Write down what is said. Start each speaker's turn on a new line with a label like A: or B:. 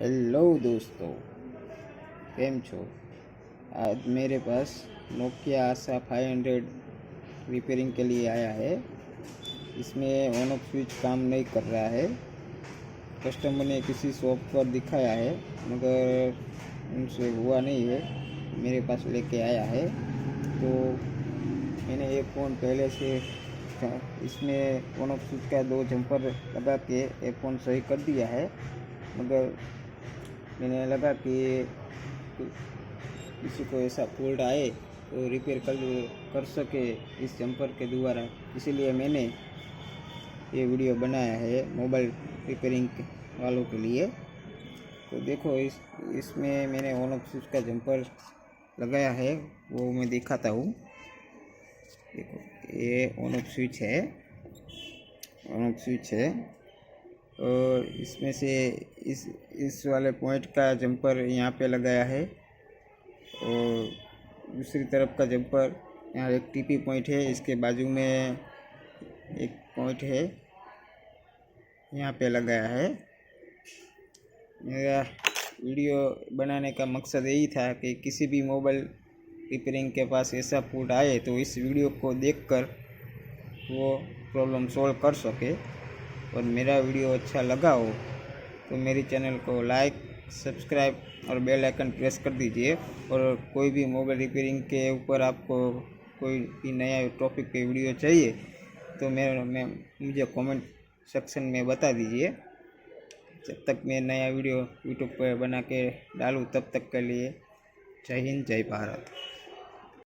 A: Hello दोस्तों, केम छो। आज मेरे पास नोकिया आशा 500 रिपेयरिंग के लिए आया है। इसमें ऑन ऑफ स्विच काम नहीं कर रहा है। कस्टमर ने किसी शॉप पर दिखाया है मगर उनसे हुआ नहीं है, मेरे पास लेके आया है। तो मैंने ये फ़ोन पहले से इसमें ऑन ऑफ स्विच का 2 जंपर लगा के ये फ़ोन सही कर दिया है, मगर मैंने लगा कि किसी को ऐसा फॉल्ट आए तो रिपेयर कर सके इस जंपर के द्वारा, इसीलिए मैंने ये वीडियो बनाया है मोबाइल रिपेयरिंग वालों के लिए। तो देखो इसमें मैंने ऑन ऑफ स्विच का जंपर लगाया है, वो मैं दिखाता हूँ। देखो ये ऑन ऑफ स्विच है, ऑन ऑफ स्विच है। और इसमें से इस वाले पॉइंट का जंपर यहाँ पे लगाया है और दूसरी तरफ का जंपर यहाँ एक टीपी पॉइंट है, इसके बाजू में एक पॉइंट है, यहाँ पे लगाया है। मेरा वीडियो बनाने का मकसद यही था कि किसी भी मोबाइल रिपेयरिंग के पास ऐसा फॉल्ट आए तो इस वीडियो को देखकर वो प्रॉब्लम सॉल्व कर सके। और मेरा वीडियो अच्छा लगा हो तो मेरी चैनल को लाइक, सब्सक्राइब और बेल आइकन प्रेस कर दीजिए। और कोई भी मोबाइल रिपेयरिंग के ऊपर आपको कोई भी नया टॉपिक पे वीडियो चाहिए तो मुझे कमेंट सेक्शन में बता दीजिए। जब तक मैं नया वीडियो यूट्यूब पर बना के डालूँ तब तक के लिए जय हिंद, जय भारत।